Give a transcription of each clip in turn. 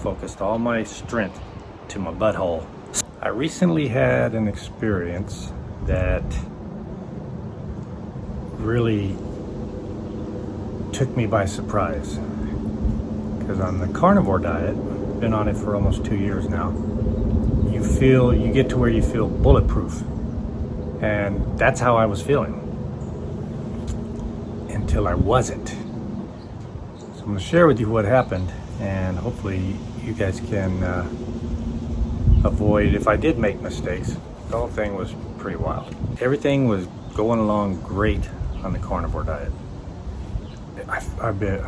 focused all my strength to my butthole. I recently had an experience that really took me by surprise. Because on the carnivore diet, been on it for almost 2 years now, you get to where you feel bulletproof. And that's how I was feeling. Until I wasn't. So I'm going to share with you what happened, and hopefully you guys can avoid, if I did make mistakes. The whole thing was pretty wild. Everything was going along great on the carnivore diet. I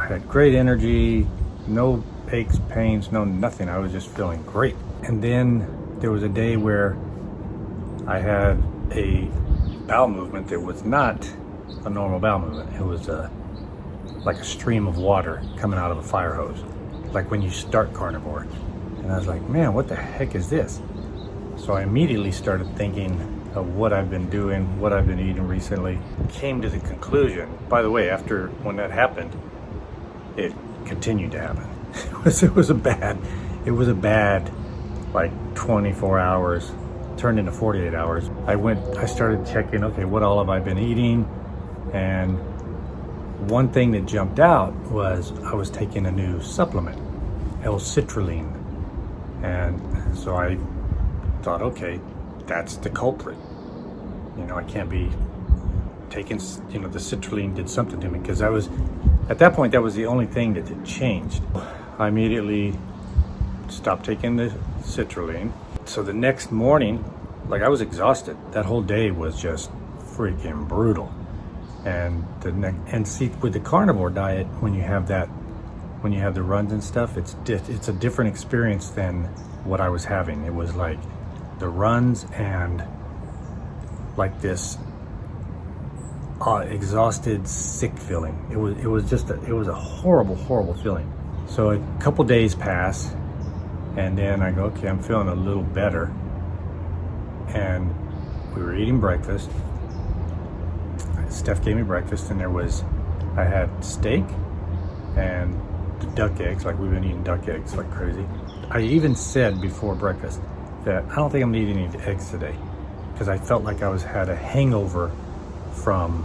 had great energy, no aches, pains, no nothing. I was just feeling great. And then there was a day where I had a bowel movement that was not a normal bowel movement. It was like a stream of water coming out of a fire hose, like when you start carnivore. And I was like, man, what the heck is this? So I immediately started thinking of what I've been doing, what I've been eating recently. Came to the conclusion, by the way, after when that happened, it continued to happen. It was a bad like 24 hours, turned into 48 hours. I started checking, okay, what all have I been eating? And one thing that jumped out was I was taking a new supplement, L-citrulline. And so I thought, okay, that's the culprit. I can't be taking, the citrulline did something to me, because at that point, that was the only thing that had changed. I immediately stopped taking the citrulline. So the next morning, I was exhausted. That whole day was just freaking brutal. And see, with the carnivore diet, when you have the runs and stuff, it's a different experience than what I was having. It was like the runs and like this exhausted, sick feeling. It was a horrible feeling. So a couple days pass, and then I go, okay, I'm feeling a little better. And we were eating breakfast. Steph gave me breakfast, and I had steak and duck eggs. Like, we've been eating duck eggs like crazy. I even said before breakfast that I don't think I'm eating any eggs today, because I felt like I had a hangover from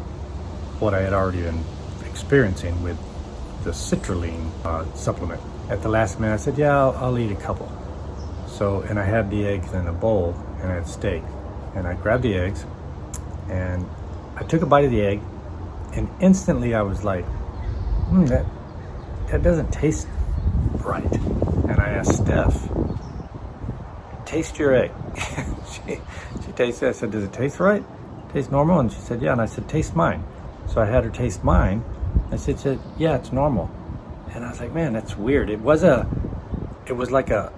what I had already been experiencing with the citrulline supplement. At the last minute, I said, yeah, I'll eat a couple. So, and I had the eggs in a bowl, and I had steak. And I grabbed the eggs, and I took a bite of the egg, and instantly I was like, that doesn't taste right. And I asked Steph, taste your egg. she tasted it. I said, does it taste right? Taste normal? And she said, yeah. And I said, taste mine. So I had her taste mine. And she said, yeah, it's normal. And I was like, man, that's weird. It was like an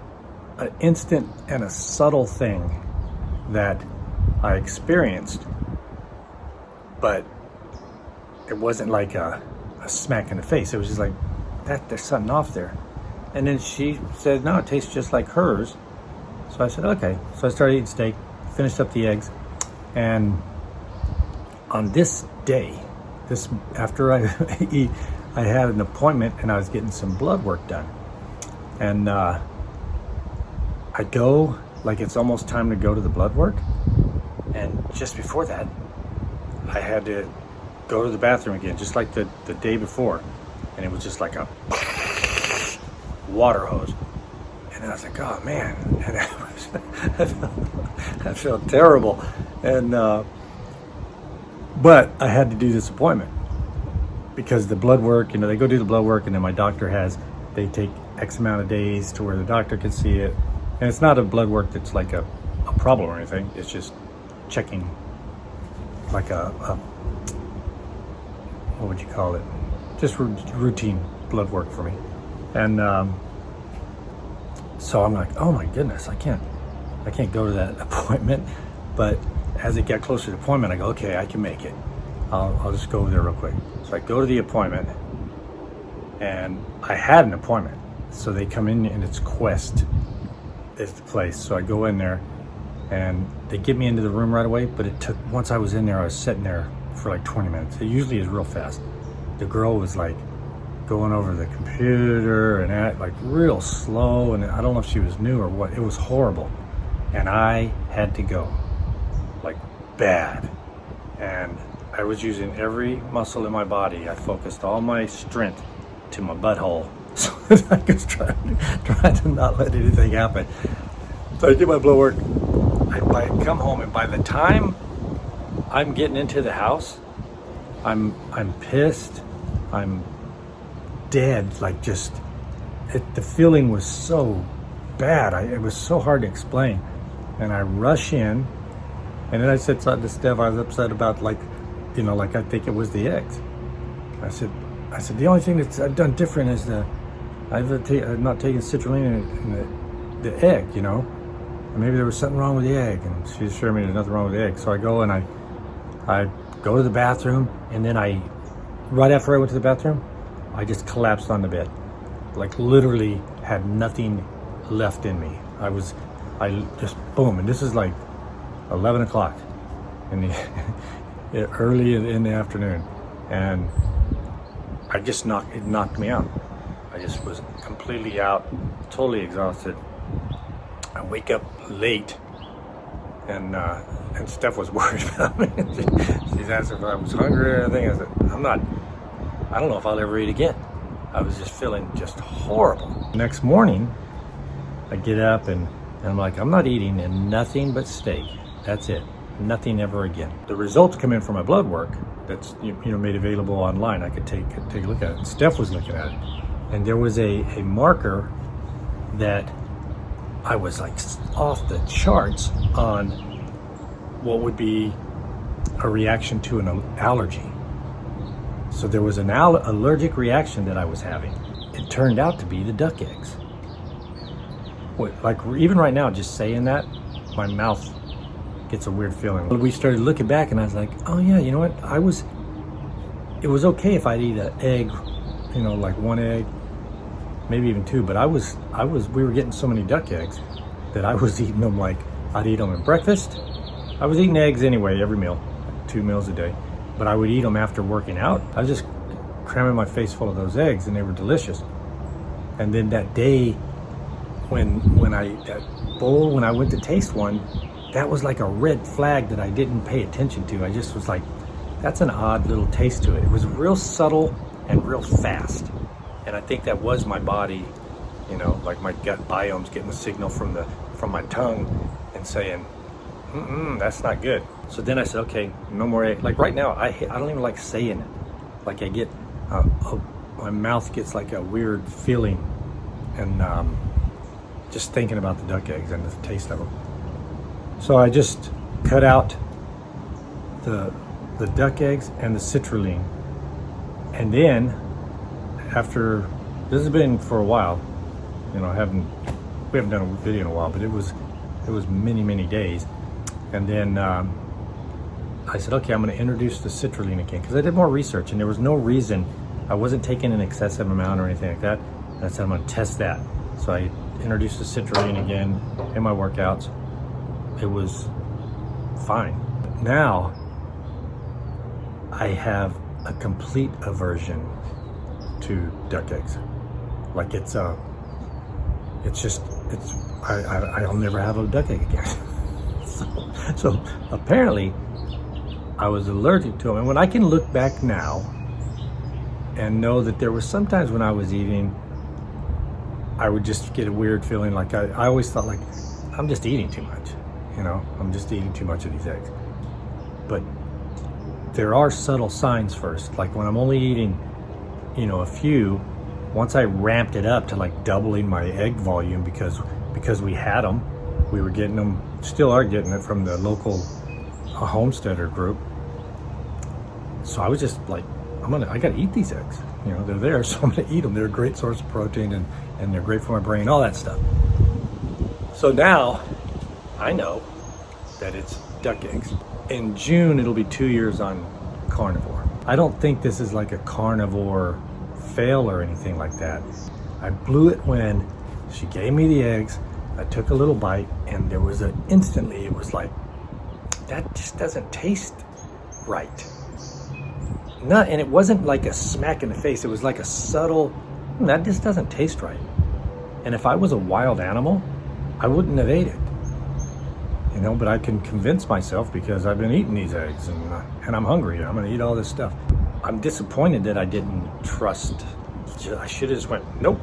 instant and a subtle thing that I experienced, but it wasn't like a smack in the face. It was just like, there's something off there. And then she said, no, it tastes just like hers. So I said, okay. So I started eating steak, finished up the eggs. And on this day, after I had an appointment, and I was getting some blood work done. And I go, like it's almost time to go to the blood work. And just before that, I had to go to the bathroom again, just like the day before. And it was just like a water hose. And I was like, oh man. And I felt terrible. And, but I had to do this appointment because the blood work, they go do the blood work, and then my doctor they take X amount of days to where the doctor can see it. And it's not a blood work that's like a problem or anything. It's just checking, like what would you call it? Just routine blood work for me. And so I'm like, oh my goodness, I can't go to that appointment. But as it got closer to the appointment, I go, okay, I can make it. I'll just go over there real quick. So I go to the appointment, and I had an appointment. So they come in, and it's Quest is the place. So I go in there, and they get me into the room right away. But once I was in there, I was sitting there for like 20 minutes. It usually is real fast. The girl was like going over the computer and like real slow, and I don't know if she was new or what. It was horrible, and I had to go, like bad, and I was using every muscle in my body. I focused all my strength to my butthole so that I could try to not let anything happen. So I did my blood work. I come home, and by the time I'm getting into the house, I'm pissed. I'm dead. Like the feeling was so bad. It was so hard to explain. And I rush in, and then I said to Steph, I was upset about like I think it was the eggs. I said the only thing that I've done different is I've not taken citrulline in the egg, And maybe there was something wrong with the egg, and she assured me there's nothing wrong with the egg. So I go and I go to the bathroom, and then right after I went to the bathroom, I just collapsed on the bed. Like literally had nothing left in me. I just boom, and this is like 11 o'clock in the early in the afternoon, and it knocked me out. I just was completely out, totally exhausted. I wake up late, and Steph was worried about me. She's asked if I was hungry or anything. I said, I don't know if I'll ever eat again. I was just feeling just horrible. Next morning, I get up and I'm like, I'm not eating and nothing but steak. That's it. Nothing ever again. The results come in from my blood work that's made available online. I could take a look at it. And Steph was looking at it, and there was a marker that I was like off the charts on what would be a reaction to an allergy. So there was an allergic reaction that I was having. It turned out to be the duck eggs. Like even right now, just saying that, my mouth gets a weird feeling. We started looking back, and I was like, oh yeah, you know what? It was okay if I'd eat an egg, like one egg, maybe even two, but we were getting so many duck eggs that I was eating them. Like I'd eat them at breakfast. I was eating eggs anyway, every meal, 2 meals a day, but I would eat them after working out. I was just cramming my face full of those eggs, and they were delicious. And then that day when I went to taste one, that was like a red flag that I didn't pay attention to. I just was like, that's an odd little taste to it. It was real subtle and real fast. And I think that was my body, like my gut biome's getting a signal from my tongue and saying, that's not good. So then I said, okay, no more egg. Like right now, I don't even like saying it. Like I get, my mouth gets like a weird feeling, and just thinking about the duck eggs and the taste of them. So I just cut out the duck eggs and the citrulline. And then after, this has been for a while, we haven't done a video in a while, but it was many, many days. And then I said, okay, I'm gonna introduce the citrulline again, because I did more research and there was no reason, I wasn't taking an excessive amount or anything like that. And I said, I'm gonna test that. So I introduced the citrulline again in my workouts. It was fine. Now I have a complete aversion to duck eggs. Like I'll never have a duck egg again. so apparently I was allergic to them. And when I can look back now and know that there were sometimes when I was eating, I would just get a weird feeling. Like I always thought like, I'm just eating too much. I'm just eating too much of these eggs. But there are subtle signs first. Like when I'm only eating, a few, once I ramped it up to like doubling my egg volume because we had them, we were getting them, still are getting it from the local homesteader group. So I was just like, I gotta eat these eggs. They're there, so I'm gonna eat them. They're a great source of protein and they're great for my brain, all that stuff. So now I know that it's duck eggs. In June, it'll be 2 years on Carnivore. I don't think this is like a Carnivore fail or anything like that. I blew it when she gave me the eggs. I took a little bite, and it was like, that just doesn't taste right. not, and it wasn't like a smack in the face. It was like a subtle, that just doesn't taste right. And if I was a wild animal, I wouldn't have ate it. You know, but I can convince myself because I've been eating these eggs and I'm hungry and I'm gonna eat all this stuff. I'm disappointed that I didn't trust. I should have just went, nope.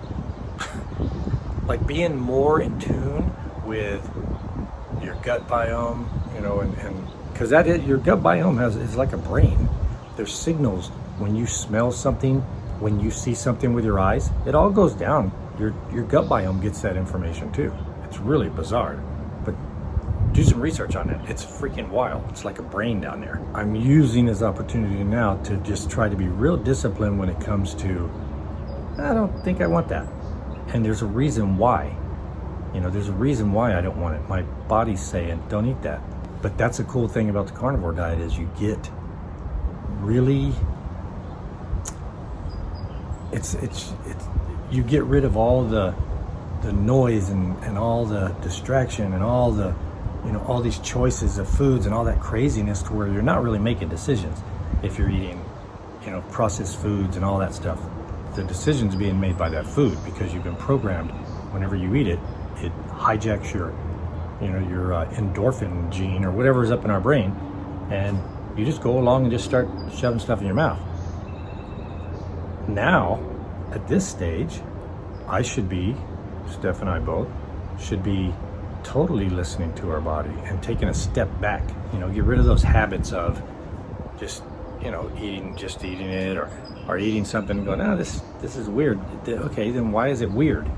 Like being more in tune with your gut biome, you know, and because your gut biome is like a brain. There's signals when you smell something, when you see something with your eyes, it all goes down. Your gut biome gets that information too. It's really bizarre, but do some research on it. It's freaking wild. It's like a brain down there. I'm using this opportunity now to just try to be real disciplined when it comes to, I don't think I want that. And there's a reason why. You know, there's a reason why I don't want it. My body's saying, don't eat that. But that's the cool thing about the carnivore diet is you get really, it's you get rid of all the noise and all the distraction and all the, you know, all these choices of foods and all that craziness to where you're not really making decisions if you're eating, you know, processed foods and all that stuff. The decision's being made by that food because you've been programmed. Whenever you eat it, it hijacks your, you know, your endorphin gene or whatever's up in our brain, and you just go along and just start shoving stuff in your mouth. Now, at this stage, I should be, Steph and I both, should be totally listening to our body and taking a step back. You know, get rid of those habits of just, you know, eating it or eating something and going, oh, this is weird. Okay, then why is it weird?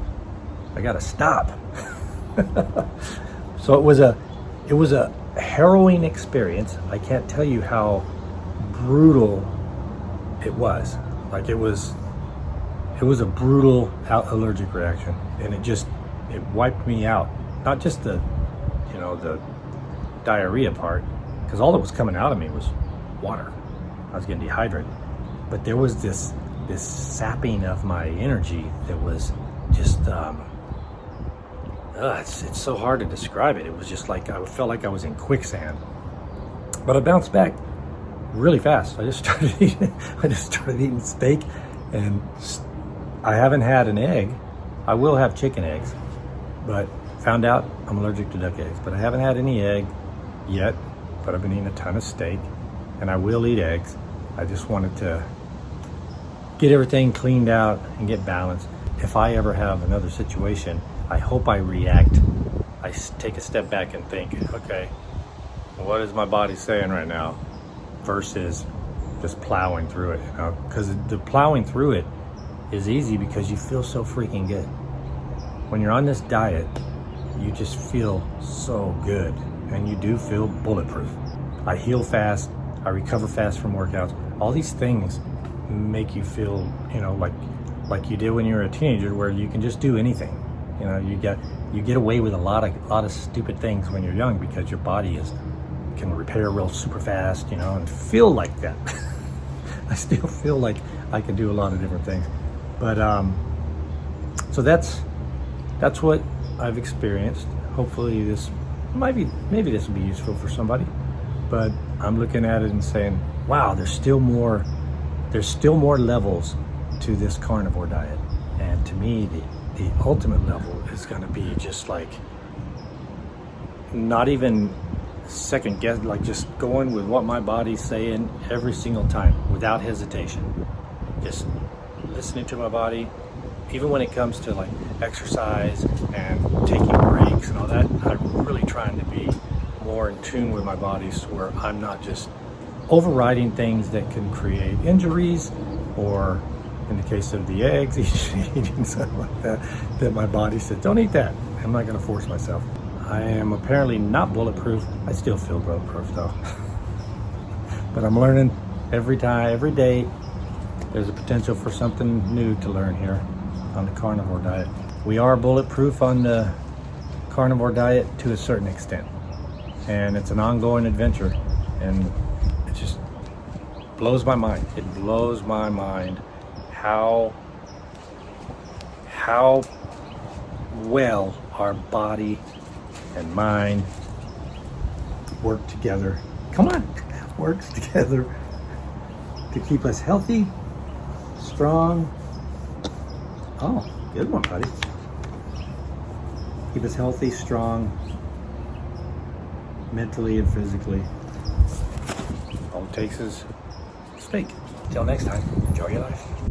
I gotta stop. So it was a harrowing experience. I can't tell you how brutal it was. Like it was a brutal allergic reaction, and it wiped me out. Not just the, you know, the diarrhea part, because all that was coming out of me was water. I was getting dehydrated. But there was this sapping of my energy that was just, it's so hard to describe it. It was just like, I felt like I was in quicksand. But I bounced back really fast. I just started eating steak, and I haven't had an egg. I will have chicken eggs, but found out I'm allergic to duck eggs. But I haven't had any egg yet, but I've been eating a ton of steak, and I will eat eggs. I just wanted to get everything cleaned out and get balanced. If I ever have another situation, I hope I react. I take a step back and think, okay, what is my body saying right now? Versus just plowing through it, you know? Because the plowing through it is easy because you feel so freaking good. When you're on this diet, you just feel so good, and you do feel bulletproof. I heal fast, I recover fast from workouts. All these things make you feel, you know, like you did when you were a teenager, where you can just do anything. You know, you get away with a lot of stupid things when you're young because your body can repair real super fast, you know, and feel like that. I still feel like I can do a lot of different things, but so that's what I've experienced. Hopefully this maybe this will be useful for somebody, but I'm looking at it and saying, wow, there's still more levels to this carnivore diet. And to me, the ultimate level is going to be just like not even second guess, like just going with what my body's saying every single time without hesitation. Just listening to my body, even when it comes to like exercise and taking breaks and all that. I'm really trying to be more in tune with my body, so where I'm not just overriding things that can create injuries, or in the case of the eggs, eating something like that my body said, don't eat that. I'm not going to force myself. I am apparently not bulletproof. I still feel bulletproof though. But I'm learning every day. There's a potential for something new to learn here on the carnivore diet. We are bulletproof on the carnivore diet to a certain extent. And it's an ongoing adventure, and it just blows my mind. It blows my mind how well our body and mind work together. Come on, works together to keep us healthy, strong. Oh, good one, buddy. Keep us healthy, strong, mentally and physically. All it takes is steak. Till next time, enjoy your life.